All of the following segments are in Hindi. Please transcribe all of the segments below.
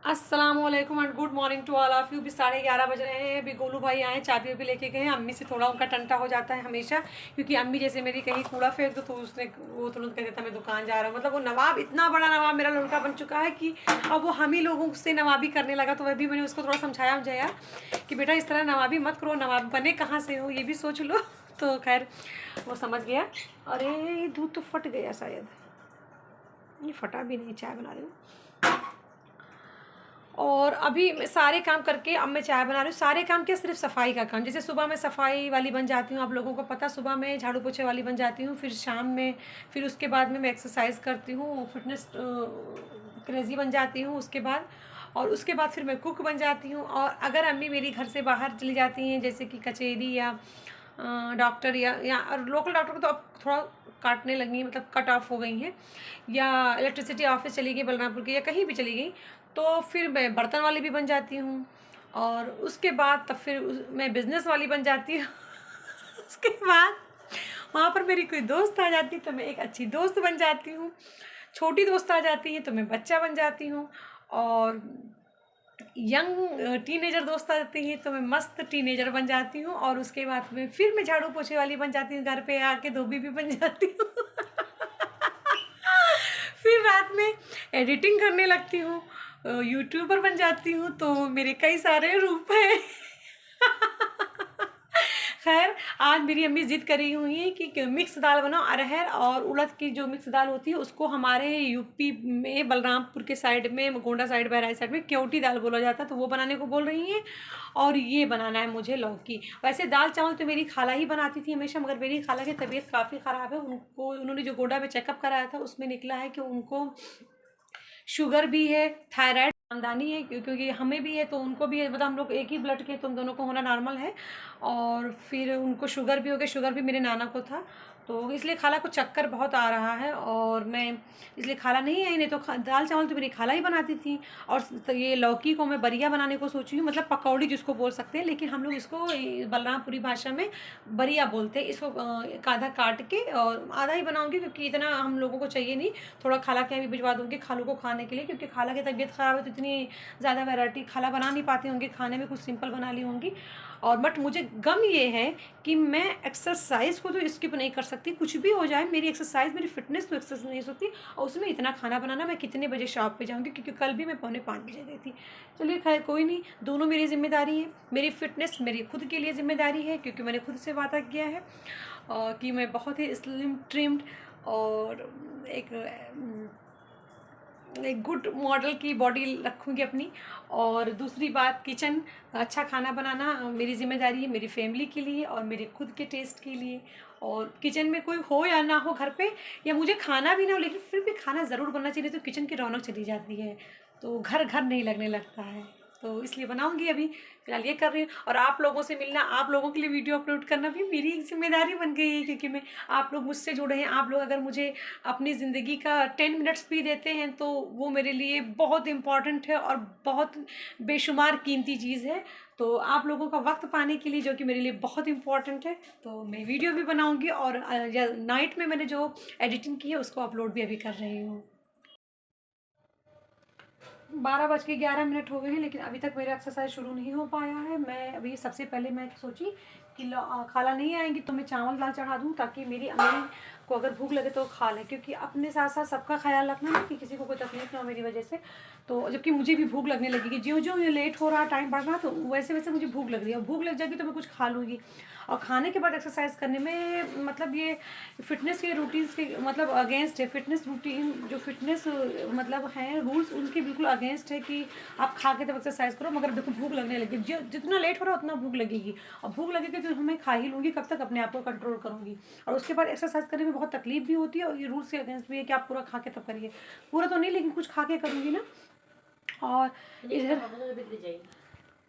अस्सलामुअलैकुम and good morning to all of you. भी 11:30 बज रहे हैं। अभी गोलू भाई आए, चाबी भी लेके गए हैं। अम्मी से थोड़ा उनका टंटा हो जाता है हमेशा, क्योंकि अम्मी जैसे मेरी कहीं कूड़ा फेंक दो तो उसने वो तुरंत कह देता मैं दुकान जा रहा हूँ। मतलब वो नवाब, इतना बड़ा नवाब मेरा लड़का बन चुका है कि अब वो हम ही लोगों से नवाबी करने लगा। तो वह भी मैंने उसको थोड़ा समझाया जया कि बेटा इस तरह नवाबी मत करो, नवाब बने कहाँ से हो ये भी सोच लो। तो खैर वो समझ गया। अरे ये दूध तो फट गया शायद, ये फटा भी नहीं, चाय बना रही हूँ। और अभी मैं सारे काम करके अब मैं चाय बना रही हूँ। सारे काम क्या, सिर्फ सफाई का काम। जैसे सुबह मैं सफाई वाली बन जाती हूँ, आप लोगों को पता, सुबह मैं झाड़ू पोछे वाली बन जाती हूँ। फिर शाम में, फिर उसके बाद में मैं एक्सरसाइज करती हूँ, फिटनेस क्रेजी बन जाती हूँ उसके बाद। और उसके बाद फिर मैं कुक बन जाती हूँ। और अगर अम्मी मेरी घर से बाहर चली जाती हैं, जैसे कि कचेरी या डॉक्टर या और लोकल डॉक्टर को तो अब थोड़ा काटने लगी, मतलब कट ऑफ हो गई हैं, या इलेक्ट्रिसिटी ऑफिस चली गई बलरामपुर की, या कहीं भी चली गई, तो फिर मैं बर्तन वाली भी बन जाती हूँ। और उसके बाद तब फिर मैं बिज़नेस वाली बन जाती हूँ। उसके बाद वहाँ पर मेरी कोई दोस्त आ जाती है तो मैं एक अच्छी दोस्त बन जाती हूँ। छोटी दोस्त आ जाती है तो मैं बच्चा बन जाती हूँ। और यंग टीनेजर दोस्त आती हैं तो मैं मस्त टीनेजर बन जाती हूँ। और उसके बाद में फिर मैं झाड़ू पोछे वाली बन जाती हूँ, घर पे आके धोबी भी बन जाती हूँ। फिर रात में एडिटिंग करने लगती हूँ, यूट्यूबर बन जाती हूँ। तो मेरे कई सारे रूप हैं। खैर आज मेरी अम्मी ज़िद करी हुई है कि मिक्स दाल बनाओ। अरहर और उड़द की जो मिक्स दाल होती है उसको हमारे यूपी में बलरामपुर के साइड में, गोंडा साइड, बहराइच साइड में केवटी दाल बोला जाता है, तो वो बनाने को बोल रही हैं। और ये बनाना है मुझे लौकी। वैसे दाल चावल तो मेरी खाला ही बनाती थी हमेशा, मगर मेरी खाला की तबीयत काफ़ी ख़राब है। उनको, उन्होंने जो गोंडा में चेकअप कराया था उसमें निकला है कि उनको शुगर भी है, थायराइड खानदानी है, क्योंकि हमें भी है तो उनको भी है। मतलब हम लोग एक ही ब्लड के, तो हम दोनों को होना नॉर्मल है। और फिर उनको शुगर भी हो गया, शुगर भी मेरे नाना को था, तो इसलिए खाला को चक्कर बहुत आ रहा है। और मैं इसलिए खाला नहीं आई, नहीं तो दाल चावल तो मेरी खाला ही बनाती थी। और तो ये लौकी को मैं बरिया बनाने को सोची हूँ, मतलब पकौड़ी जिसको बोल सकते हैं, लेकिन हम लोग इसको बलरामपुरी भाषा में बरिया बोलते हैं। इसको आधा काट के और आधा ही बनाऊंगी, क्योंकि इतना हम लोगों को चाहिए नहीं। थोड़ा खाला के यहाँ भी भिजवा दूँगी खालू को खाने के लिए, क्योंकि खाला की तबीयत ख़राब है तो इतनी ज़्यादा वैरायटी खाला बना नहीं पाती होंगी, खाने में कुछ सिंपल बना ली होंगी। और बट मुझे गम ये है कि मैं एक्सरसाइज़ को तो स्किप नहीं कर सकती, कुछ भी हो जाए मेरी एक्सरसाइज, मेरी फिटनेस तो एक्सरसाइज नहीं हो सकती। और उसमें इतना खाना बनाना, मैं कितने बजे शॉप पे जाऊँगी, क्योंकि कल भी मैं 4:45 गई थी। चलिए खैर कोई नहीं, दोनों मेरी जिम्मेदारी है। मेरी फिटनेस मेरी खुद के लिए जिम्मेदारी है, क्योंकि मैंने खुद से वादा किया है कि मैं बहुत ही स्लिम ट्रिम्ड और एक एक गुड मॉडल की बॉडी रखूँगी अपनी। और दूसरी बात, किचन, अच्छा खाना बनाना मेरी ज़िम्मेदारी है, मेरी फैमिली के लिए और मेरे खुद के टेस्ट के लिए। और किचन में कोई हो या ना हो घर पे, या मुझे खाना भी ना हो, लेकिन फिर भी खाना ज़रूर बनना चाहिए, तो किचन की रौनक चली जाती है, तो घर घर नहीं लगने लगता है। तो इसलिए बनाऊंगी अभी, फिलहाल ये कर रही हूँ। और आप लोगों से मिलना, आप लोगों के लिए वीडियो अपलोड करना भी मेरी एक जिम्मेदारी बन गई है, क्योंकि मैं, आप लोग मुझसे जुड़े हैं। आप लोग अगर मुझे अपनी ज़िंदगी का 10 मिनट्स भी देते हैं तो वो मेरे लिए बहुत इम्पॉर्टेंट है और बहुत बेशुमार कीमती चीज़ है। तो आप लोगों का वक्त पाने के लिए, जो कि मेरे लिए बहुत इम्पॉर्टेंट है, तो मैं वीडियो भी बनाऊंगी। और नाइट में मैंने जो एडिटिंग की है उसको अपलोड भी अभी कर रही हूँ। 12:11 हो गए हैं, लेकिन अभी तक मेरा एक्सरसाइज शुरू नहीं हो पाया है। मैं अभी सबसे पहले मैं सोची कि खाला नहीं आएंगी तो मैं चावल दाल चढ़ा दूँ, ताकि मेरी अम्मी को अगर भूख लगे तो खा ले, क्योंकि अपने साथ साथ सबका ख्याल रखना है कि किसी को कोई तकलीफ ना हो मेरी वजह से। तो जबकि मुझे भी भूख लगने लगेगी, ज्यों ज्यों ये लेट हो रहा, टाइम बढ़ रहा, तो वैसे वैसे मुझे भूख लग रही है। भूख लग जाएगी तो मैं कुछ खा लूँगी। और खाने के बाद एक्सरसाइज करने में, मतलब ये फिटनेस के रूटीन्स के मतलब अगेंस्ट है। फिटनेस रूटीन जो फिटनेस मतलब हैं रूल्स, उनके बिल्कुल अगेंस्ट है कि आप खा के तब एक्सरसाइज करो। मगर देखो भूख लगने लगी, जितना लेट हो रहा उतना भूख लगेगी, और भूख लगेगी तो मैं खा ही लूँगी। कब तक अपने आप को कंट्रोल करूँगी। और उसके बाद एक्सरसाइज करने में बहुत तकलीफ भी होती है, और ये रूल्स के अगेंस्ट भी है कि आप पूरा खा के तब करिए। पूरा तो नहीं, लेकिन कुछ खा के करूँगी ना। और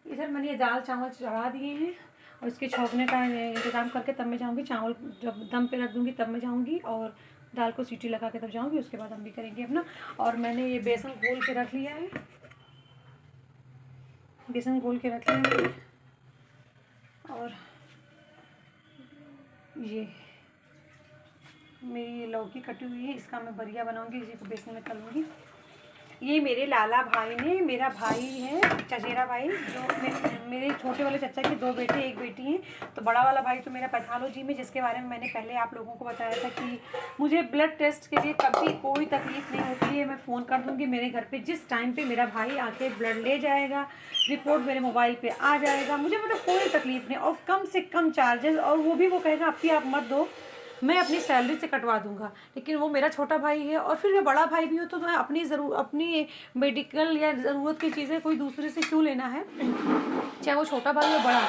इधर मैंने ये दाल चावल चढ़ा दिए हैं, और इसके छौंकने का इंतज़ाम करके तब मैं जाऊँगी। चावल जब दम पे रख दूँगी तब मैं जाऊँगी, और दाल को सीटी लगा के तब जाऊँगी। उसके बाद हम भी करेंगे अपना। और मैंने ये बेसन घोल के रख लिया है, बेसन घोल के रख लिया है। और ये मेरी लौकी कटी हुई है, इसका मैं बरिया बनाऊँगी, इसी को बेसन में तलूँगी। ये मेरे लाला भाई ने, मेरा भाई है चचेरा भाई, जो मेरे छोटे वाले चचा के 2 बेटे 1 बेटी हैं। तो बड़ा वाला भाई तो मेरा पैथोलॉजी में, जिसके बारे में मैंने पहले आप लोगों को बताया था कि मुझे ब्लड टेस्ट के लिए कभी कोई तकलीफ़ नहीं होती है। मैं फ़ोन कर दूँगी मेरे घर पे, जिस टाइम पे मेरा भाई आके ब्लड ले जाएगा, रिपोर्ट मेरे मोबाइल पे आ जाएगा। मुझे मतलब कोई तकलीफ़ नहीं, और कम से कम चार्जेस, और वो भी वो कहेगा आपकी आप मत दो, मैं अपनी सैलरी से कटवा दूंगा। लेकिन वो मेरा छोटा भाई है, और फिर मैं बड़ा भाई भी हूँ, तो मैं अपनी मेडिकल या ज़रूरत की चीज़ें कोई दूसरे से क्यों लेना है, चाहे वो छोटा भाई हो बड़ा।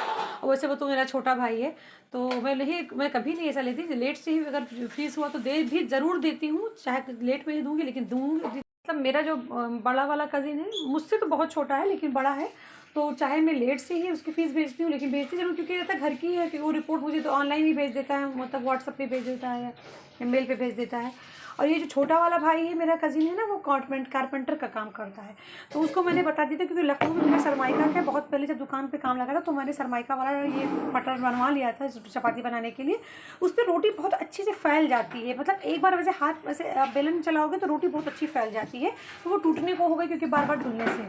और वैसे वो तो मेरा छोटा भाई है, तो मैं कभी नहीं ऐसा लेती। लेट से ही अगर फीस हुआ तो दे भी ज़रूर देती हूँ, चाहे लेट में ही दूँगी, लेकिन दूँगी। मतलब मेरा जो बड़ा वाला कज़िन है मुझसे तो बहुत छोटा है लेकिन बड़ा है, तो चाहे मैं लेट से ही उसकी फ़ीस भेजती हूँ, लेकिन भेजती ज़रूर, क्योंकि रहता घर की है कि वो रिपोर्ट मुझे तो ऑनलाइन ही भेज देता है, मतलब व्हाट्सएप पे भेज देता है या मेल पे भेज देता है। और ये जो छोटा वाला भाई है मेरा कज़िन है ना, वो कारपेंटर का काम करता है। तो उसको मैंने बता दी थी, क्योंकि लखनऊ में मेरा सरमाइका का बहुत पहले जब दुकान पे काम लगा था, तो मैंने सरमाइका वाला ये पटर बनवा लिया था चपाती बनाने के लिए। उस पर रोटी बहुत अच्छे से फैल जाती है, मतलब एक बार वैसे हाथ वैसे बेलन चलाओगे तो रोटी बहुत अच्छी फैल जाती है। तो वो टूटने को हो गई क्योंकि बार बार धुलने से।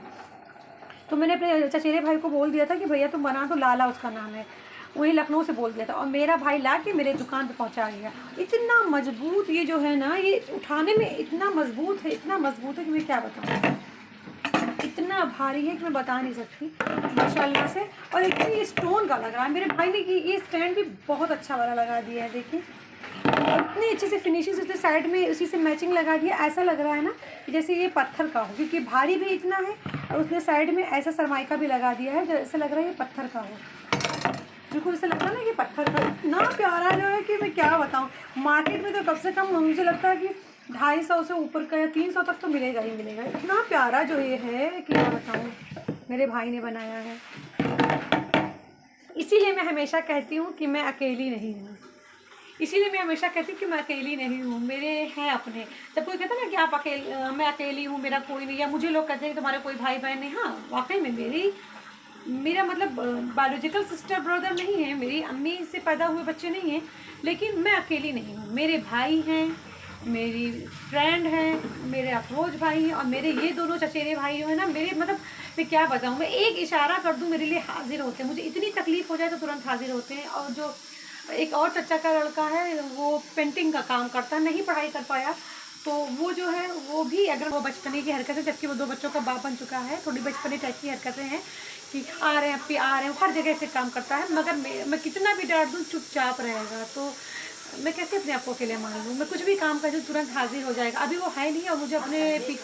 तो मैंने अपने चचेरे भाई को बोल दिया था कि भैया तुम बना, तो लाला उसका नाम है, वही लखनऊ से बोल दिया था, और मेरा भाई ला के मेरे दुकान पे पहुंचा गया। इतना मजबूत ये जो है ना, ये उठाने में इतना मजबूत है, इतना मजबूत है कि मैं क्या बताऊँ, इतना भारी है कि मैं बता नहीं सकती माशाल्लाह से। और एकदम ये स्टोन का लग रहा है, मेरे भाई ने ये स्टैंड भी बहुत अच्छा वाला लगा दिया है, देखिए इतनी अच्छे से फिनिशिंग, उसने साइड में उसी से मैचिंग लगा दिया। ऐसा लग रहा है ना जैसे ये पत्थर का हो, क्योंकि भारी भी इतना है, और उसने साइड में ऐसा सरमाइका भी लगा दिया है जैसे लग रहा है ये पत्थर का हो, बिल्कुल ऐसा लगता है ना कि पत्थर का। इतना प्यारा जो है कि मैं क्या बताऊँ। मार्केट में तो कम से कम मुझे लगता है कि 250 से ऊपर का या 300 तक तो मिलेगा ही मिलेगा। इतना प्यारा जो ये है कि क्या बताऊँ, मेरे भाई ने बनाया है। इसीलिए मैं हमेशा कहती हूँ कि मैं अकेली नहीं हूँ, इसीलिए मैं हमेशा कहती हूँ कि मैं अकेली नहीं हूँ, मेरे हैं अपने। जब कोई कहता है ना कि आप मैं अकेली हूँ, मेरा कोई नहीं, या मुझे लोग कहते हैं कि तुम्हारे कोई भाई बहन नहीं, हाँ वाकई में मेरा मतलब बायोलॉजिकल सिस्टर ब्रदर नहीं है, मेरी अम्मी से पैदा हुए बच्चे नहीं हैं, लेकिन मैं अकेली नहीं हूँ। मेरे भाई हैं, मेरी फ्रेंड हैं, मेरे अफरोज भाई हैं, और मेरे ये दोनों चचेरे भाई जो है ना, मेरे मतलब मैं क्या बताऊँ, मैं एक इशारा कर दूँ मेरे लिए हाजिर होते हैं। मुझे इतनी तकलीफ़ हो जाए तो तुरंत हाजिर होते हैं। और जो एक और चचा का लड़का है, वो पेंटिंग का काम करता है, नहीं पढ़ाई कर पाया, तो वो जो है वो भी, अगर वो बचपने की हरकतें, जबकि वो 2 बच्चों का बाप बन चुका है, थोड़ी बचपने टाइप की हरकतें हैं कि आ रहे हैं अपी आ रहे हैं, हर जगह से काम करता है, मगर मैं कितना भी डांट दूँ चुपचाप रहेगा। तो मैं कैसे अपने आप को अकेले मान लूँ, मैं कुछ भी काम कर दूँ तुरंत हाजिर हो जाएगा। अभी वो है नहीं, और मुझे अपने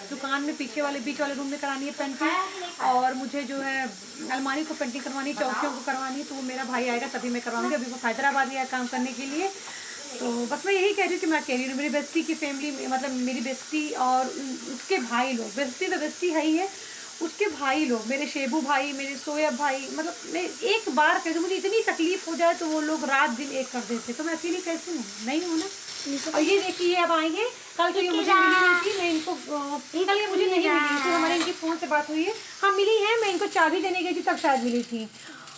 दुकान में पीछे वाले बीच वाले रूम में करानी है पेंटिंग, और मुझे जो है अलमारी को पेंटिंग करवानी, चौकियों को करवानी, तो वो मेरा भाई आएगा तभी मैं करवाऊँगी। अभी वो हैदराबाद गया काम करने के लिए। तो बस मैं यही कह रही हूँ कि मैं अकेली हूँ। मेरी बेस्टी की फैमिली, मतलब मेरी बेस्टी और उसके भाई लोग, बेस्टी तो बेस्टी है ही है, उसके भाई लोग, मेरे शेबू भाई, मेरे सोयब भाई, मतलब मैं एक बार कहती हूँ, मुझे इतनी तकलीफ हो जाए तो वो लोग रात दिन एक कर देते, तो मैं अकेली कैसे हूँ, नहीं हूँ ना। और ये देखिए अब आएंगे, कल तो ये मुझे मिली नहीं थी, मैं इनको कल ये मुझे नहीं मिली थी, हमारे इनकी फ़ोन से बात हुई है, हाँ मिली है, मैं इनको चाबी देने गई थी तब शायद मिली थी,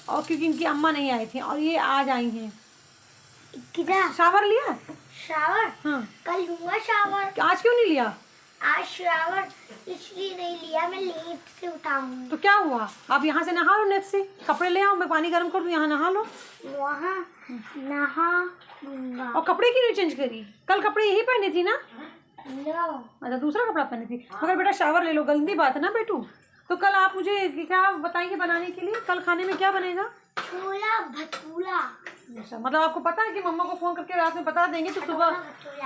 और क्योंकि इनकी अम्मा नहीं आई थी, और ये आज आई हैं। किधर शावर लिया? शावर? हाँ कल लूंगा शावर। आज क्यों नहीं लिया? आज शावर इसलिए नहीं लिया, मैं लेट से उठाऊंगी। तो क्या हुआ, आप यहाँ से नहा लो, नेक्स्ट से कपड़े ले आओ, मैं पानी गर्म कर दूँ, यहाँ नहा लो। वहाँ नहा लूंगा। और कपड़े क्यों नहीं चेंज करी? कल कपड़े यही पहने थी ना? नो, अच्छा दूसरा कपड़ा पहनी थी, मगर बेटा शावर ले लो, गंदी बात है ना बेटू। तो कल आप मुझे क्या बताएंगे बनाने के लिए, कल खाने में क्या बनेगा? छोला भटूरा। अच्छा, मतलब आपको पता है कि मम्मा को फ़ोन करके रात में बता देंगे तो सुबह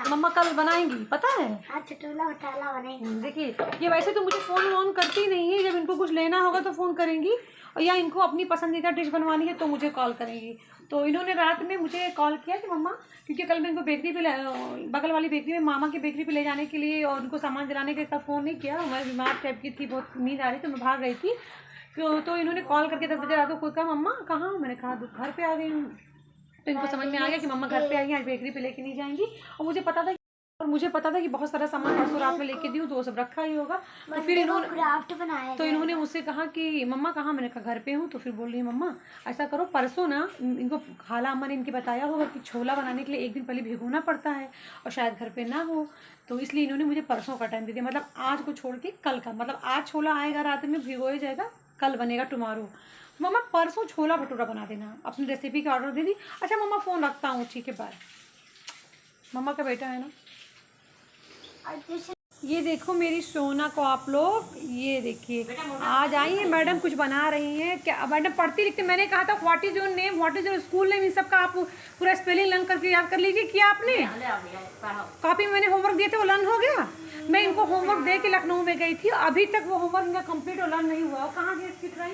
मम्मा कल बनाएंगी, पता है? हाँ छोला भटूरा बनेगा। देखिए ये वैसे तो मुझे फ़ोन ऑन करती नहीं है, जब इनको कुछ लेना होगा तो फ़ोन करेंगी, और या इनको अपनी पसंदीदा डिश बनवानी है तो मुझे कॉल करेंगी। तो इन्होंने रात में मुझे कॉल किया कि मम्मा, क्योंकि कल मैं इनको बेकरी पे बगल वाली बेकरी में, मामा की बेकरी पे ले जाने के लिए, और उनको सामान दिलाने के तब फ़ोन नहीं किया, मैं बीमार टाइप की थी, बहुत नींद आ रही तो मैं भाग गई थी। तो इन्होंने कॉल करके 10 बजे रात को कहा मम्मा कहाँ? मैंने कहा घर पे आ गई हूँ। तो इनको समझ में आ गया कि मम्मा घर पे आई हैं, आज बेकरी पे लेके नहीं जाएंगी, और मुझे पता था और मुझे पता था कि बहुत सारा सामान परसों रात में लेके दी हूँ, तो वो सब रखा ही होगा। तो फिर इन्होंने क्राफ्ट बनाया तो इन्होंने मुझसे कहा कि मम्मा कहाँ, मैंने कहा घर पे हूँ। तो फिर बोल रही है मम्मा ऐसा करो, परसों ना इनको खाला अम्मा ने इनके बताया होगा कि छोला बनाने के लिए एक दिन पहले भिगोना पड़ता है और शायद घर पे ना हो, तो इसलिए इन्होंने मुझे परसों का टाइम दे दिया, मतलब आज को छोड़ के कल का, मतलब आज छोला आएगा रात में भिगोया जाएगा, कल बनेगा टुमारो। मम्मा परसों छोला भटूरा बना देना, अपनी रेसिपी का ऑर्डर दे दी। अच्छा मम्मा फ़ोन रखता हूँ, ठीक है बाय। मम्मा का बेटा है ना। ये देखो मेरी सोना को आप लोग, ये देखिए आज आई है मैडम, कुछ बना रही हैं। क्या मैडम पढ़ती लिखती, मैंने कहा था what is your name, what is your school name, इन सब का आप पूरा स्पेलिंग लर्न करके याद कर लीजिए। किया आपने? कॉपी में मैंने होमवर्क दिए थे, वो लर्न हो गया। मैं इनको होमवर्क दे के लखनऊ में गई थी, अभी तक वो होमवर्क इनका कंप्लीट और लर्न नहीं हुआ। कहाँ गए सीख रही?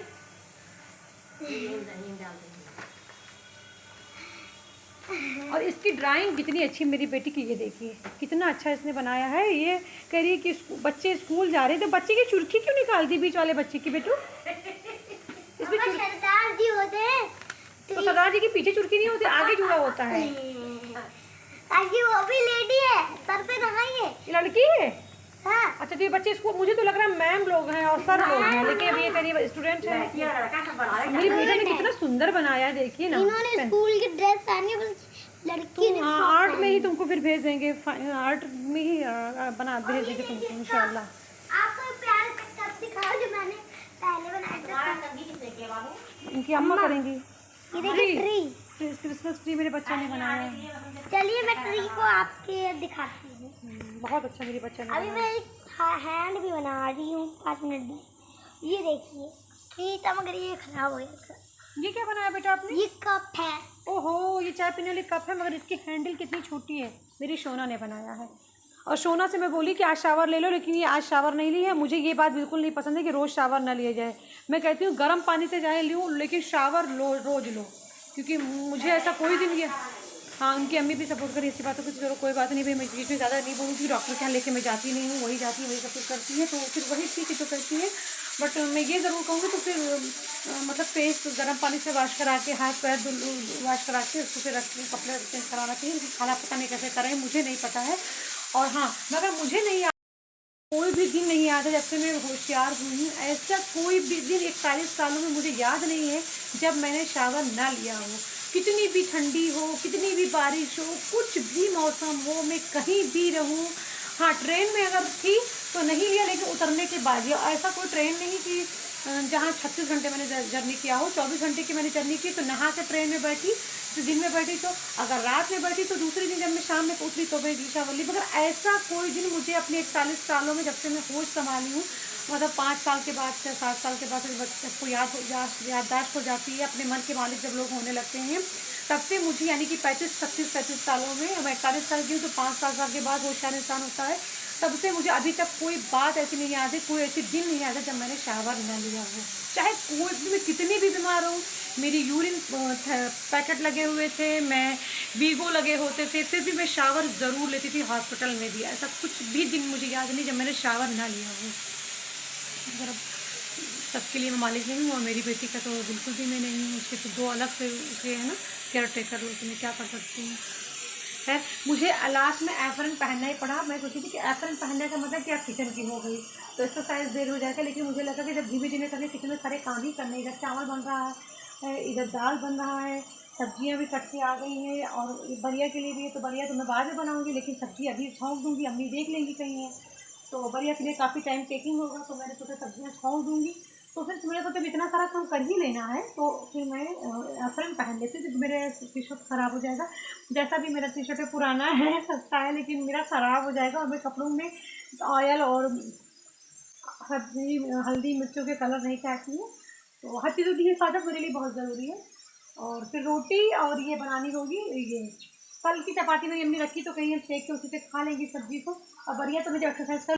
और इसकी ड्राइंग कितनी अच्छी मेरी बेटी की, ये देखिए कितना अच्छा इसने बनाया है। ये कह रही है कि बच्चे स्कूल जा रहे थे, बच्चे की चुरखी क्यों निकालती बीच वाले बच्चे की बेटू? इसमें सरदार जी होते हैं तो सरदार जी के पीछे चुरखी नहीं होती, आगे जुड़ा होता है। ताकि वो भी लेडी है, सर पे नहाइए। ये लड़की है? हाँ। अच्छा तो ये बच्चे स्कूल, मुझे तो लग रहा है मैम लोग हैं और सर लोग हैं, लेकिन अभी ये करीब स्टूडेंट है। मेरी बेटा ने कितना सुंदर बनाया है, देखिए ना। इन्होंने स्कूल की ड्रेस पहनी है, बस लड़की ने आर्ट में ही तुमको फिर भेज देंगे, आर्ट में ही बना भेज देंगे तुमको इंशाल्लाह। आपको प्यार से सिखाओ जो मैंने पहले बनाया था। इनकी अम्मा करेंगी। ये देखिए ट्री, क्रिसमस ट्री मेरे बच्चे ने बनाया है। चलिए मैं ट्री को आपके दिखाती हूँ। बहुत अच्छा मेरे बच्चे ने। अभी मैं एक हैंड भी बना रही हूँ, 5 मिनट में। ये देखिए ये था, मगर ये खराब हो गया। ये क्या बनाया बेटा आपने? ये कप है। ओहो ये चाय पीने वाली कप है, मगर इसकी हैंडल कितनी छोटी है। मेरी सोना ने बनाया है। और सोना से मैं बोली कि आज शावर ले लो, लेकिन ये आज शावर नहीं ली है। मुझे ये बात बिल्कुल नहीं पसंद है कि रोज़ शावर ना लिया जाए। मैं कहती हूँ गर्म पानी से चाहे लूँ, लेकिन शावर रोज़ लो, क्योंकि मुझे ऐसा कोई दिन ये। हाँ उनकी अम्मी भी सपोर्ट करी ऐसी बातों को, चलो कोई बात नहीं भाई, मैं बीच में ज़्यादा नहीं बोलूँगी। डॉक्टर के यहाँ लेके मैं जाती नहीं हूँ, वही जाती है वही सब कुछ करती है, तो फिर वही ठीक है जो करती है। बट मैं ये ज़रूर कहूँगी तो फिर मतलब फेस गर्म पानी से वॉश करा के, हाथ पैर वॉश करा के उसको फिर कपड़े चेंज कराना चाहिए। खाना पता नहीं कैसे करें, मुझे नहीं पता है। और हाँ मगर मुझे नहीं, कोई भी दिन नहीं याद है जब से मैं होशियार हुई हूँ, ऐसा कोई भी दिन 41 सालों में मुझे याद नहीं है जब मैंने शावर ना लिया हो। कितनी भी ठंडी हो, कितनी भी बारिश हो, कुछ भी मौसम हो, मैं कहीं भी रहूँ। हाँ ट्रेन में अगर थी तो नहीं लिया, लेकिन उतरने के बाद लिया। ऐसा कोई ट्रेन नहीं कि जहाँ 36 घंटे मैंने जर्नी किया हो, 24 घंटे की मैंने जर्नी की, तो नहा के ट्रेन में बैठी, तो दिन में बैठी, तो अगर रात में बैठी तो दूसरे दिन जब मैं शाम में उतरी तो मैं शावर ली। मगर ऐसा कोई दिन मुझे अपने 41 सालों में जब से मैं होश संभाली हूँ, मतलब 5 साल के बाद से 7 साल के बाद से बच्चे को याददाश्त हो जाती है, अपने मन के मालिक जब लोग होने लगते हैं, तब से मुझे यानी कि 35 सालों में, मैं 41 साल की हूँ तो 5-7 साल के बाद होशियार इंसान होता है, तब से मुझे अभी तक कोई बात ऐसी नहीं याद है, कोई ऐसी दिन नहीं याद है जब मैंने शावर न लिया हो। चाहे कोई भी, मैं कितनी भी बीमार हूँ, मेरी यूरिन पैकेट लगे हुए थे, मैं वीगो लगे होते थे, फिर भी मैं शावर ज़रूर लेती थी हॉस्पिटल में भी। ऐसा कुछ भी दिन मुझे याद नहीं जब मैंने शावर ना लिया हो। मगर सबके लिए मैं मालिक नहीं हूँ, और मेरी बेटी का तो बिल्कुल भी मैं नहीं हूँ। उसके तो 2 अलग से उसके है ना केयर टेकर लोग, तो मैं क्या कर सकती हूँ। है मुझे लास्ट में एप्रन पहनना ही पड़ा। मैं सोची थी कि एप्रन पहनने का मतलब कि आप किचन की हो गई तो एक्सरसाइज देर हो जाएगा, लेकिन मुझे लगा कि जब धीमे धीमे करके किचन में सारे काम ही करने, इधर चावल बन रहा है, इधर दाल बन रहा है, सब्जियां भी कट के आ गई हैं, और बरिया के लिए भी है, तो बरिया तो मैं बाद में बनाऊंगी, लेकिन सब्जी अभी छौंक दूंगी, अम्मी देख लेंगी कहीं है तो बरिया के लिए काफ़ी टाइम टेकिंग होगा, तो मैंने सोचा सब्जियाँ छौंक दूंगी। तो फिर मेरे को जब इतना सारा काम कर ही लेना है तो फिर मैं एप्रन पहन लेती हूँ, मेरे टी शर्ट ख़राब हो जाएगा। जैसा भी मेरा टी शर्ट है पुराना है, सस्ता है, लेकिन मेरा ख़राब हो जाएगा, और मैं कपड़ों में ऑयल और हल्दी मिर्चों के कलर नहीं चाहती हूँ। तो हर चीज़ों की हिफाजत मेरे लिए बहुत ज़रूरी है। और फिर रोटी और ये बनानी होगी, ये कल की चपाती मेरी अम्मी रखी, तो कहीं हम सेक के उसी से खा लेंगे सब्जी को। और बढ़िया तो मुझे एक्सरसाइज कर,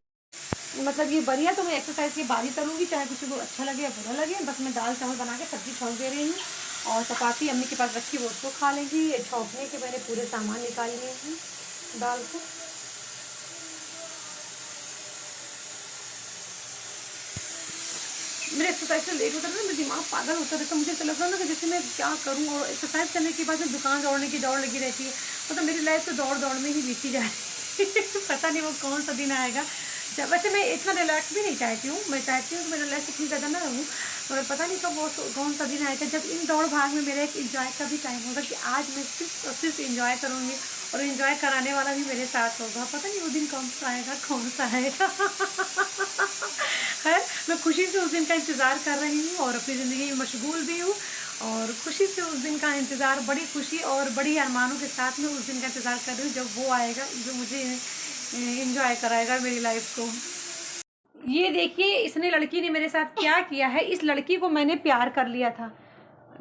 मतलब ये बढ़िया तो मैं एक्सरसाइज के बाद ही करूँगी, चाहे किसी को अच्छा लगे या बुरा लगे। बस मैं दाल चावल बना के सब्जी छौंक दे रही हूँ, और चपाती अम्मी के पास रखी वो उसको खा लेंगी। ये छौंकने के मैंने पूरे सामान निकाल लिए हैं दाल को। मेरे एक्सरसाइज से लेट होता है ना, मेरा दिमाग पागल होता रहता है। मुझे ऐसा लगता है ना कि जैसे मैं क्या करूँ, और एक्सरसाइज करने के बाद में दुकान दौड़ने की दौड़ लगी रहती है, मतलब मेरी लाइफ तो दौड़ दौड़ में ही बीती जाए। पता नहीं वो कौन सा दिन आएगा जब, वैसे मैं इतना रिलैक्स भी नहीं चाहती हूँ, मैं चाहती हूँ कि मैं रिलैक्स इतनी ज़्यादा ना रहूँ, मगर पता नहीं कब वो कौन सा दिन आएगा जब इन दौड़ भाग में मेरा एक इंजॉय का भी टाइम होगा कि आज मैं सिर्फ और सिर्फ इंजॉय करूँगी और इंजॉय कराने वाला भी मेरे साथ होगा। पता नहीं वो दिन कौन सा आएगा, कौन सा आएगा। खैर, मैं खुशी से उस दिन का इंतज़ार कर रही हूँ और अपनी ज़िंदगी में मशगूल भी हूँ और खुशी से उस दिन का इंतज़ार, बड़ी खुशी और बड़ी अरमानों के साथ में उस दिन का इंतज़ार कर रही हूँ जब वो आएगा जो मुझे इंजॉय कराएगा मेरी लाइफ को। ये देखिए, इसने लड़की ने मेरे साथ क्या किया है। इस लड़की को मैंने प्यार कर लिया था,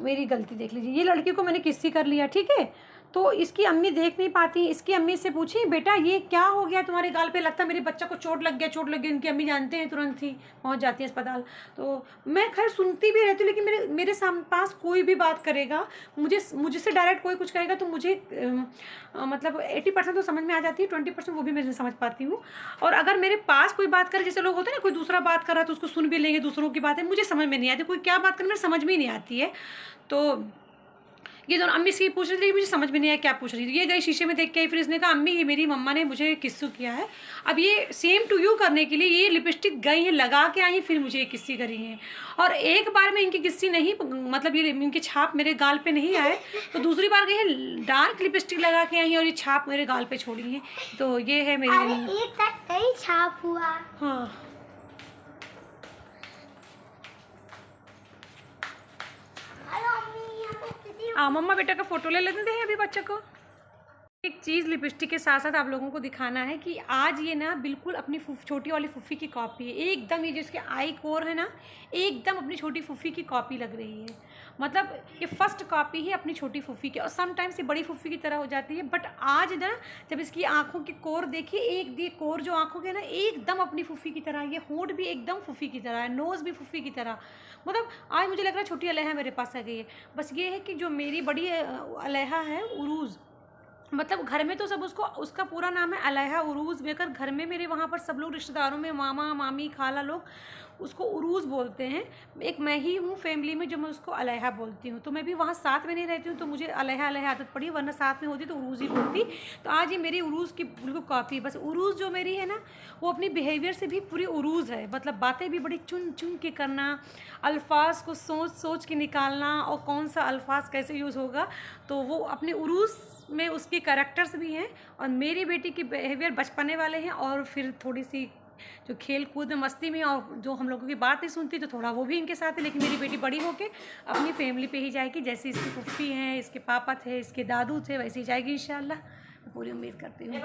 मेरी गलती देख लीजिए। ये लड़की को मैंने किस्सी कर लिया, ठीक है। तो इसकी अम्मी देख नहीं पाती, इसकी अम्मी से पूछी, बेटा ये क्या हो गया तुम्हारे गाल पे, लगता है मेरे बच्चा को चोट लग गया, चोट लग गई। इनकी अम्मी जानते हैं, तुरंत ही पहुंच जाती है अस्पताल। तो मैं खैर सुनती भी रहती हूँ, लेकिन मेरे मेरे पास कोई भी बात करेगा, मुझसे डायरेक्ट कोई कुछ कहेगा तो मुझे मतलब 80% तो समझ में आ जाती है, 20% वो भी मैं समझ पाती हूँ। और अगर मेरे पास कोई बात करे, जैसे लोग होते हैं ना, कोई दूसरा बात कर रहा है तो उसको सुन भी लेंगे, दूसरों की बातें मुझे समझ में नहीं आती, कोई क्या बात करे मेरे समझ में ही नहीं आती है। तो ये दोनों अम्मी से पूछ रही थी, मुझे समझ में नहीं आया क्या पूछ रही थी। ये गई शीशे में देख के आई, फिर इसने कहा अम्मी ये मेरी मम्मा ने मुझे किस्सू किया है। अब ये सेम टू यू करने के लिए ये लिपस्टिक गई हैं, लगा के आई, फिर मुझे ये किस्सी करी हैं। और एक बार में इनकी किस्सी नहीं, मतलब ये इनकी छाप मेरे गाल पे नहीं आए, तो दूसरी बार गई है डार्क लिपस्टिक लगा के आई हैं और ये छाप मेरे गाल पे छोड़ी हैं। तो ये है मेरी एक तक कई छाप हुआ। हाँ, मम्मा बेटा का फोटो ले लेते हैं अभी बच्चे को। एक चीज़ लिपस्टिक के साथ साथ आप लोगों को दिखाना है कि आज ये ना बिल्कुल अपनी छोटी वाली फुफ्फी की कॉपी है एकदम। ये जो इसके आई कोर है ना, एकदम अपनी छोटी फुफ्फी की कॉपी लग रही है। मतलब ये फर्स्ट कॉपी है अपनी छोटी फुफ्फी की, और समटाइम्स ये बड़ी फुफ्फी की तरह हो जाती है। बट आज ना जब इसकी आँखों के कोर देखिए, एक दी कोर जो आँखों के ना एकदम अपनी फुफ्फी की तरह, ये होंठ भी एकदम फुफ्फी की तरह है, नोज़ भी फुफ्फी की तरह। मतलब आज मुझे लग रहा है छोटी अलेहा मेरे पास आ गई है। बस ये है कि जो मेरी बड़ी अलेहा है, उरूज़, मतलब घर में तो सब उसको, उसका पूरा नाम है अलेहा उरूज़ बेकर। घर में मेरे वहाँ पर सब लोग रिश्तेदारों में, मामा मामी खाला लोग उसको उरूज़ बोलते हैं। एक मैं ही हूँ फैमिली में जो मैं उसको अलेहा बोलती हूँ। तो मैं भी वहाँ साथ में नहीं रहती हूँ तो मुझे अलेहा अलेहा आदत पड़ी, वरना साथ में होती तो उरूज़ ही बोलती। तो आज ये मेरी उरूज़ की बिल्कुल कॉपी। बस उरूज़ जो मेरी है ना, वो अपनी बिहेवियर से भी पूरी उरूज़ है। मतलब बातें भी बड़ी चुन चुन के करना, अल्फाज को सोच सोच के निकालना, और कौन सा अल्फाज कैसे यूज़ होगा, तो वो अपने उरूज़ में उसके कैरेक्टर्स भी हैं। और मेरी बेटी की बिहेवियर बचपने वाले हैं, और फिर थोड़ी सी जो खेल कूद में मस्ती में, और जो हम लोगों की बात नहीं सुनती तो थोड़ा वो भी इनके साथ है। लेकिन मेरी बेटी बड़ी होके अपनी फैमिली पे ही जाएगी, जैसे इसकी फुफ्फी हैं, इसके पापा थे, इसके दादू थे, वैसे ही जाएगी इंशाल्लाह, मैं पूरी उम्मीद करती हूँ।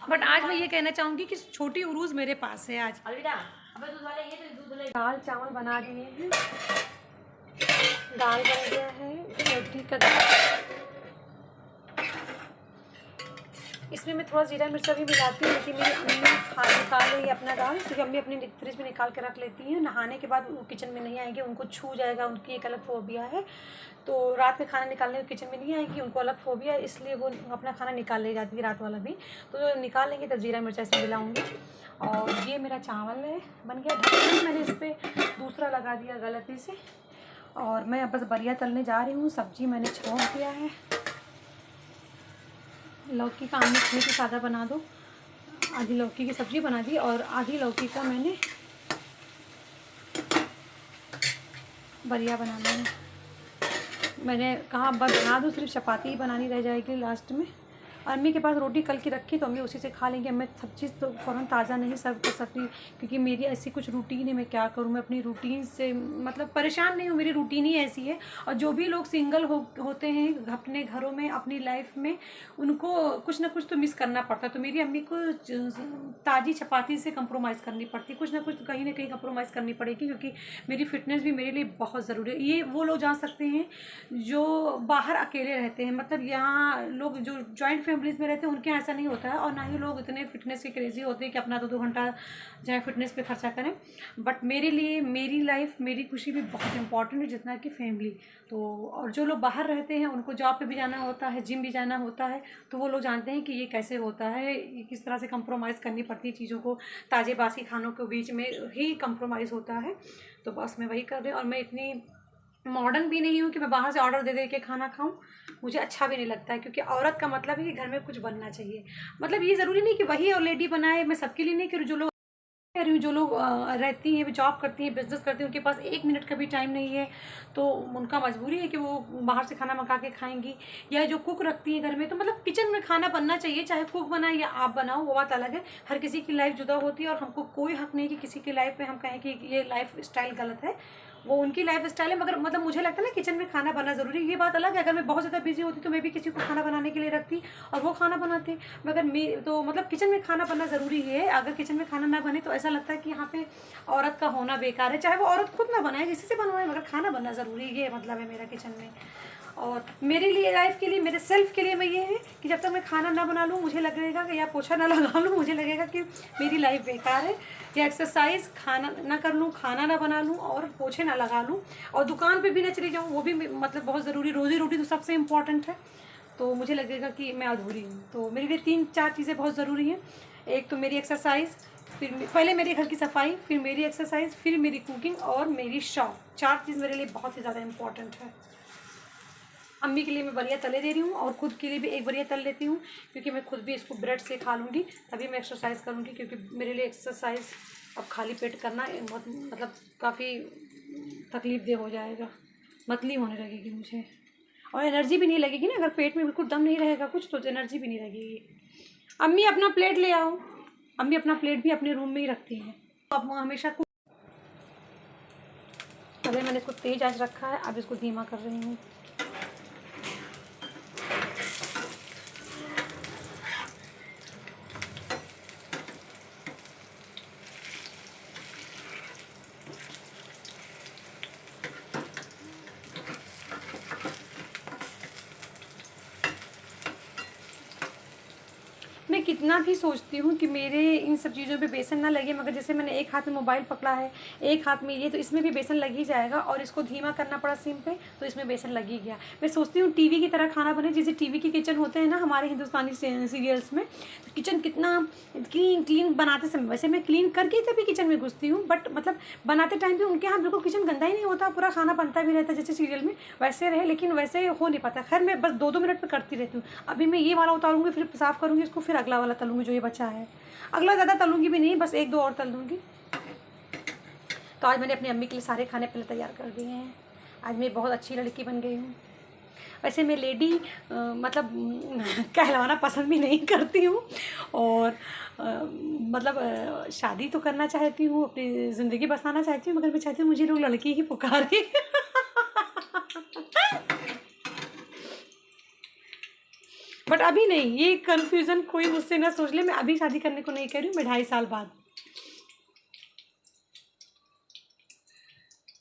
बट आज मैं ये कहना चाहूँगी कि छोटी उरूज़ मेरे पास है। आज दाल चावल बना दिए हैं, दाल बन गया है, रोटी का दाल, इसमें मैं थोड़ा जीरा मिर्चा भी मिलाती हूँ, लेकिन मेरी अम्मी निकाल रही है अपना दाल, क्योंकि अम्मी अपनी फ्रिज में निकाल के रख लेती हैं। नहाने के बाद वो किचन में नहीं आएंगे, उनको छू जाएगा, उनकी एक अलग फोबिया है। तो रात में खाना निकालने को किचन में नहीं आएगी, उनको अलग फोबिया है, इसलिए वो अपना खाना निकाल ले जाती है रात वाला भी। तो निकाल लेंगे तब जीरा मिर्चा इसमें मिलाऊँगी। और ये मेरा चावल है, बन गया ढक्कन, मैंने इस पर दूसरा लगा दिया गलती से। और मैं अब बस बरिया तलने जा रही हूँ। सब्जी मैंने छोड़ दिया है, लौकी का आमने छील के सादा बना दो, आधी लौकी की सब्ज़ी बना दी और आधी लौकी का मैंने बरिया बनाना है। मैंने कहा अब बना दूँ, सिर्फ चपाती ही बनानी रह जाएगी लास्ट में। अम्मी के पास रोटी कल की रखी तो अम्मी उसी से खा लेंगे। मैं सब चीज़ तो फ़ौरन ताज़ा नहीं सर्व कर सकती, क्योंकि मेरी ऐसी कुछ रूटीन है, मैं क्या करूँ। मैं अपनी रूटीन से मतलब परेशान नहीं हूँ, मेरी रूटीन ही ऐसी है। और जो भी लोग सिंगल होते हैं अपने घरों में, अपनी लाइफ में, उनको कुछ ना कुछ तो मिस करना पड़ता है। तो मेरी अम्मी को ताज़ी चपाती से कंप्रोमाइज़ करनी पड़ती है, कुछ ना कुछ तो कहीं ना कहीं कंप्रोमाइज़ करनी पड़ेगी, क्योंकि मेरी फ़िटनेस भी मेरे लिए बहुत ज़रूरी है। ये वो लोग जान सकते हैं जो बाहर अकेले रहते हैं। मतलब यहाँ लोग जो जॉइंट फैमिलीज़ में रहते हैं उनके यहाँ ऐसा नहीं होता है, और ना ही लोग इतने फिटनेस के क्रेज़ी होते हैं कि अपना 2-2 घंटा चाहे फिटनेस पे खर्चा करें। बट मेरे लिए मेरी लाइफ, मेरी खुशी भी बहुत इंपॉर्टेंट है जितना कि फैमिली। तो और जो लोग बाहर रहते हैं उनको जॉब पे भी जाना होता है, जिम भी जाना होता है, तो वो लोग जानते हैं कि ये कैसे होता है, ये किस तरह से कंप्रोमाइज़ करनी पड़ती है चीज़ों को। ताज़े बासी खानों के बीच में ही कंप्रोमाइज़ होता है। तो बस मैं वही कर रही हूँ। और मैं इतनी मॉडर्न भी नहीं हूँ कि मैं बाहर से ऑर्डर दे दे के खाना खाऊं। मुझे अच्छा भी नहीं लगता है, क्योंकि औरत का मतलब है कि घर में कुछ बनना चाहिए। मतलब ये ज़रूरी नहीं कि वही और लेडी बनाए, मैं सबके लिए नहीं कह रही, जो लोग रहती हैं, जॉब करती हैं, बिजनेस करती हैं, उनके पास 1 मिनट का भी टाइम नहीं है, तो उनका मजबूरी है कि वो बाहर से खाना मंगा के खाएंगी। या जो कुक रखती है घर में, तो मतलब किचन में खाना बनना चाहिए, चाहे कुक बनाए या आप बनाओ, वो बात अलग है। हर किसी की लाइफ जुदा होती है और हमको कोई हक नहीं कि किसी की लाइफ में हम कहें कि ये लाइफ स्टाइल गलत है, वो उनकी लाइफ स्टाइल है। मगर मतलब मुझे लगता है ना, किचन में खाना बनाना ज़रूरी है। ये बात अलग है, अगर मैं बहुत ज़्यादा बिजी होती तो मैं भी किसी को खाना बनाने के लिए रखती और वो खाना बनाते। मगर मैं तो मतलब किचन में खाना बनना ज़रूरी है। अगर किचन में खाना ना बने तो ऐसा लगता है कि यहाँ पे औरत का होना बेकार है, चाहे वो औरत खुद ना बनाए, किसी से बनवाए, मगर खाना बनना ज़रूरी है, ये मतलब है मेरा किचन में। और मेरे लिए, लाइफ के लिए, मेरे सेल्फ के लिए मैं ये है कि जब तक मैं खाना ना बना लूँ, मुझे लगेगा कि, या पोछा ना लगा लूँ, मुझे लगेगा कि मेरी लाइफ बेकार है। या एक्सरसाइज खाना ना कर लूँ, खाना ना बना लूँ और पोछे ना लगा लूँ और दुकान पे भी ना चली जाऊँ, वो भी मतलब बहुत ज़रूरी। रोज़ी रोटी तो सबसे इम्पॉर्टेंट है, तो मुझे लगेगा कि मैं अधूरी हूँ। तो मेरे लिए 3-4 चीज़ें बहुत ज़रूरी हैं। एक तो मेरी एक्सरसाइज, फिर पहले मेरे घर की सफाई, फिर मेरी एक्सरसाइज, फिर मेरी कुकिंग और मेरी शॉप। 4 चीज़ मेरे लिए बहुत ही ज़्यादा इम्पॉर्टेंट है। अम्मी के लिए मैं बढ़िया तले दे रही हूँ और खुद के लिए भी एक बढ़िया तल लेती हूँ, क्योंकि मैं खुद भी इसको ब्रेड से खा लूँगी, तभी मैं एक्सरसाइज करूँगी। क्योंकि मेरे लिए एक्सरसाइज अब खाली पेट करना बहुत मतलब काफ़ी तकलीफ दे हो जाएगा, मतली होने लगेगी मुझे, और एनर्जी भी नहीं लगेगी ना। अगर पेट में बिल्कुल दम नहीं रहेगा कुछ, तो एनर्जी भी नहीं लगेगी। अम्मी अपना प्लेट ले आओ। अम्मी अपना प्लेट भी अपने रूम में ही रखती हैं। अब हमेशा पहले मैंने इसको तेज आंच रखा है, अब इसको धीमा कर रही हूँ। मैं कितना भी सोचती हूँ कि मेरे इन सब चीज़ों पे बेसन ना लगे, मगर जैसे मैंने एक हाथ में मोबाइल पकड़ा है, एक हाथ में ये, तो इसमें भी बेसन लग ही जाएगा। और इसको धीमा करना पड़ा सिम पे, तो इसमें बेसन लग ही गया। मैं सोचती हूँ टीवी की तरह खाना बने, जैसे टीवी के किचन होते हैं ना हमारे हिंदुस्तानी सीरियल्स में, तो किचन कितना क्लीन बनाते समय, वैसे मैं क्लीन करके तभी किचन में घुसती हूँ, बट मतलब बनाते टाइम पे उनके यहाँ बिल्कुल किचन गंदा ही नहीं होता, पूरा खाना बनता भी रहता है जैसे सीरियल में वैसे रहे, लेकिन वैसे हो नहीं पाता। खैर मैं बस 2-2 मिनट में करती रहती हूँ। अभी मैं ये वाला उतारूँगी, फिर साफ़ करूँगी इसको, फिर अगला वाला तलूँगी जो ये बचा है। अगला ज़्यादा तलूँगी भी नहीं, बस 1-2 और तल दूँगी। तो आज मैंने अपनी अम्मी के लिए सारे खाने पहले तैयार कर दिए हैं। आज मैं बहुत अच्छी लड़की बन गई हूँ। वैसे मैं लेडी मतलब कहलवाना पसंद भी नहीं करती हूँ, और मतलब शादी तो करना चाहती हूँ, अपनी ज़िंदगी बसाना चाहती हूँ, मगर मैं चाहती हूँ मुझे लोग लड़की ही पुकारे। बट अभी नहीं, ये कन्फ्यूज़न कोई मुझसे ना सोच ले, मैं अभी शादी करने को नहीं कह रही हूँ, मैं 2.5 साल बाद।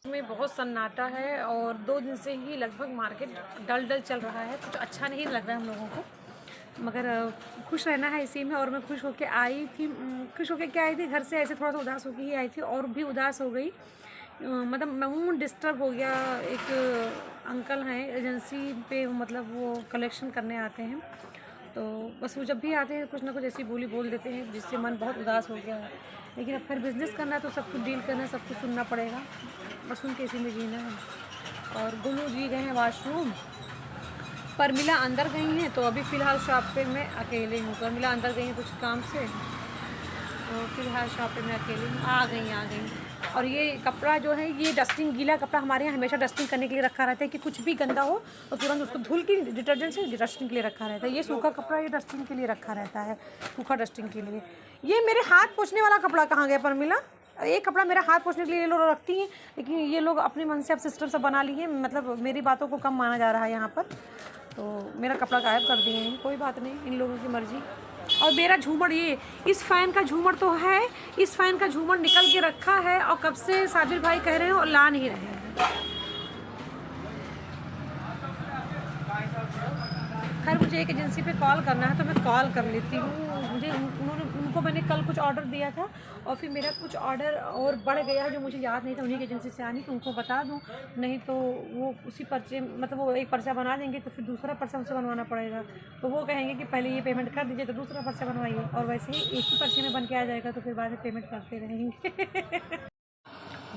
में बहुत सन्नाटा है और 2 दिन से ही लगभग मार्केट डल चल रहा है, कुछ अच्छा नहीं लग रहा है हम लोगों को, मगर खुश रहना है इसी में। और मैं खुश होके आई थी, खुश होके क्या आई थी, घर से ऐसे थोड़ा सा उदास होके ही आई थी, और भी उदास हो गई। मतलब मूड डिस्टर्ब हो गया। एक अंकल हैं एजेंसी पे, मतलब वो कलेक्शन करने आते हैं, तो बस वो जब भी आते हैं कुछ ना कुछ ऐसी बोली बोल देते हैं जिससे मन बहुत उदास हो गया है। लेकिन अब फिर बिज़नेस करना है तो सब कुछ डील करना है, सब कुछ सुनना पड़ेगा, बस उनके इसी में जीना है। और गोलू जी गए हैं वॉशरूम, परमिला अंदर गई हैं, तो अभी फ़िलहाल शॉप पे मैं अकेले हूँ। परमिला अंदर गई हैं कुछ काम से, तो फिलहाल शॉप पे मैं अकेली हूँ। आ गई। और ये कपड़ा जो है, ये डस्टिंग, गीला कपड़ा हमारे यहाँ हमेशा डस्टिंग करने के लिए रखा रहता है, कि कुछ भी गंदा हो तो तुरंत उसको धुल के डिटर्जेंट से डस्टिंग के लिए रखा रहता है। ये सूखा कपड़ा, ये डस्टिंग के लिए रखा रहता है, सूखा डस्टिंग के लिए। ये मेरे हाथ पोंछने वाला कपड़ा कहाँ गया परमिला? एक कपड़ा मेरा हाथ पोंछने के लिए ये लोग रखती हैं, लेकिन ये लोग अपने मन से अब सिस्टम सब बना लिए, मतलब मेरी बातों को कम माना जा रहा है यहाँ पर, तो मेरा कपड़ा गायब कर दिए हैं। कोई बात नहीं, इन लोगों की मर्जी। और मेरा झूमर, ये इस फ़ैन का झूमर तो है, इस फ़ैन का झूमर निकल के रखा है, और कब से साबिर भाई कह रहे हैं और ला नहीं रहे हैं। खैर मुझे एक एजेंसी पे कॉल करना है, तो मैं कॉल कर लेती हूँ। मुझे उनको मैंने कल कुछ ऑर्डर दिया था, और फिर मेरा कुछ ऑर्डर और बढ़ गया है जो मुझे याद नहीं था उन्हीं की एजेंसी से आनी, तो उनको बता दूँ, नहीं तो वो उसी पर्चे, मतलब वो एक पर्चा बना देंगे, तो फिर दूसरा पर्चा उनसे बनवाना पड़ेगा। तो वो कहेंगे कि पहले ये पेमेंट कर दीजिए, तो दूसरा पर्चा बनवाइए, और वैसे ही एक ही पर्चे में बन के आ जाएगा, तो फिर बाद में पेमेंट करते रहेंगे।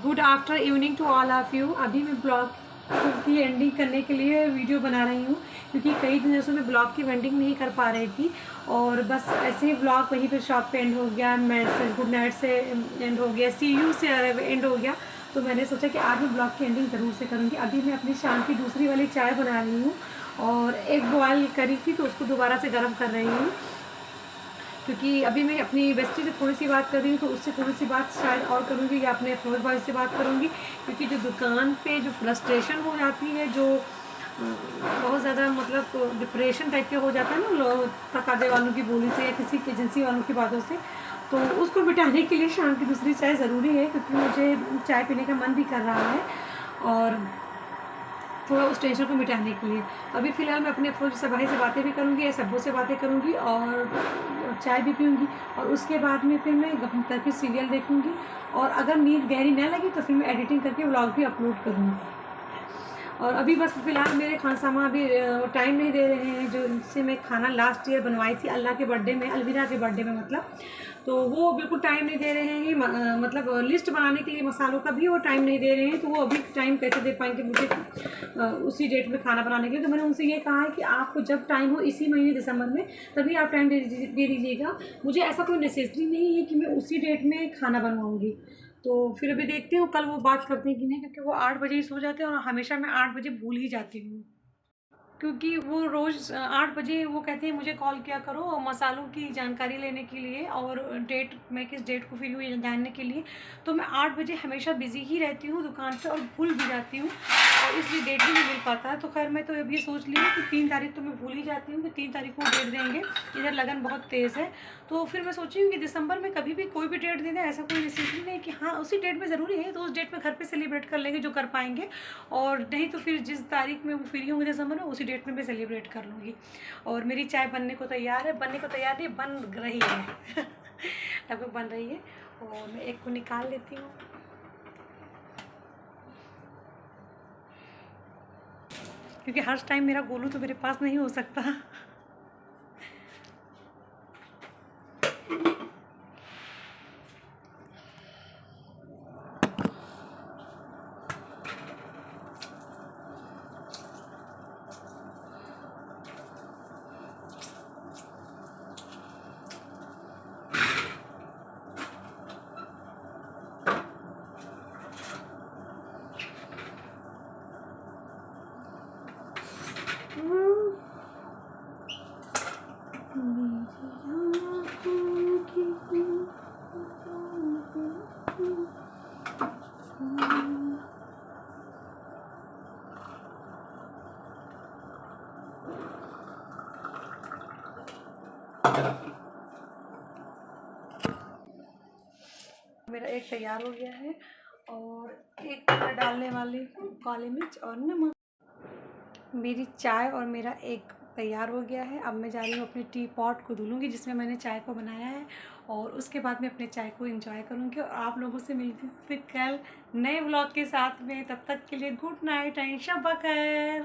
Good after evening to all of you. अभी मैं ब्लॉग की एंडिंग करने के लिए वीडियो बना रही हूँ, क्योंकि कई दिनों से मैं ब्लॉग की एंडिंग नहीं कर पा रही थी, और बस ऐसे ही ब्लॉग वहीं पे शॉप पे एंड हो गया, मैसेज गुड नाइट से एंड हो गया, सी यू से एंड हो गया। तो मैंने सोचा कि आज मैं ब्लॉग की एंडिंग ज़रूर से करूँगी। अभी मैं अपनी शाम की दूसरी वाली चाय बना रही हूँ, और एक बॉयल करी थी तो उसको दोबारा से गर्म कर रही हूँ, क्योंकि अभी मैं अपनी बेस्टी से थोड़ी सी बात कर रही हूँ, तो उससे थोड़ी सी बात शायद और करूँगी, या अपने फ्लोर बॉय से बात करूँगी, क्योंकि जो दुकान पे जो फ्रस्ट्रेशन हो जाती है, जो बहुत ज़्यादा मतलब डिप्रेशन टाइप के हो जाता है ना लोग तकादे वालों की बोली से या किसी एजेंसी वालों की बातों से, तो उसको मिटाने के लिए शाम की दूसरी चाय ज़रूरी है, क्योंकि मुझे चाय पीने का मन भी कर रहा है, और थोड़ा उस टेंशन को मिटाने के लिए। अभी फ़िलहाल मैं अपने फ्लोर से भाई से बातें भी करूँगी, या सब्बों से बातें करूँगी, और चाय भी पीऊँगी, और उसके बाद में फिर मैं घूम फिर सीरियल देखूँगी, और अगर नींद गहरी न लगी तो फिर मैं एडिटिंग करके व्लॉग भी अपलोड करूँगी। और अभी बस फ़िलहाल मेरे खानसामा अभी टाइम नहीं दे रहे हैं, जो इनसे मैं खाना लास्ट ईयर बनवाई थी अल्लाह के बर्थडे में, अलविरा के बर्थडे में मतलब, तो वो बिल्कुल टाइम नहीं दे रहे हैं। मतलब लिस्ट बनाने के लिए मसालों का भी वो टाइम नहीं दे रहे हैं, तो वो अभी टाइम कैसे दे पाएंगे मुझे उसी डेट में खाना बनाने के लिए। तो मैंने उनसे ये कहा है कि आपको जब टाइम हो इसी महीने दिसंबर में, तभी आप टाइम दे दीजिएगा। मुझे ऐसा कोई नेसेसरी नहीं है कि मैं उसी डेट में खाना बनवाऊँगी। तो फिर अभी देखती हूँ कल वो बात करते हैं कि नहीं, क्योंकि वो 8 बजे ही सो जाते हैं, और हमेशा मैं 8 बजे भूल ही जाती हूँ, क्योंकि वो रोज़ 8 बजे वो कहते हैं मुझे कॉल किया करो मसालों की जानकारी लेने के लिए, और डेट मैं किस डेट को फ्री हुई जानने के लिए। तो मैं 8 बजे हमेशा बिज़ी ही रहती हूँ दुकान पे, और भूल भी जाती हूँ, और इसलिए डेट भी नहीं मिल पाता है। तो खैर मैं तो अभी सोच ली हूँ कि 3 तारीख तो मैं भूल ही जाती हूँ कि 3 तारीख को डेट देंगे। इधर लगन बहुत तेज़ है, तो फिर मैं सोची हूँ कि दिसंबर में कभी भी कोई भी डेट दे दें, ऐसा कोई नेसेसरी नहीं कि हाँ उसी डेट में ज़रूरी है, तो उस डेट में घर पे सेलिब्रेट कर लेंगे जो कर पाएंगे, और नहीं तो फिर जिस तारीख में वो फ्री होंगे दिसंबर में उसी डेट में मैं सेलिब्रेट कर लूँगी। और मेरी चाय बनने को तैयार है, बनने को तैयार नहीं, बन रही है लगभग बन रही है, और मैं एक को निकाल लेती हूँ, क्योंकि हर टाइम मेरा गोलू तो मेरे पास नहीं हो सकता। मेरा एक तैयार हो गया है, और एक डालने वाली काली मिर्च और नमक। मेरी चाय और मेरा एक तैयार हो गया है। अब मैं जा रही हूँ अपने टी पॉट को धुलूँगी जिसमें मैंने चाय को बनाया है, और उसके बाद मैं अपने चाय को एंजॉय करूँगी, और आप लोगों से मिलती हूँ फिर कल नए व्लॉग के साथ में। तब तक के लिए गुड नाइट एंड शब बखैर।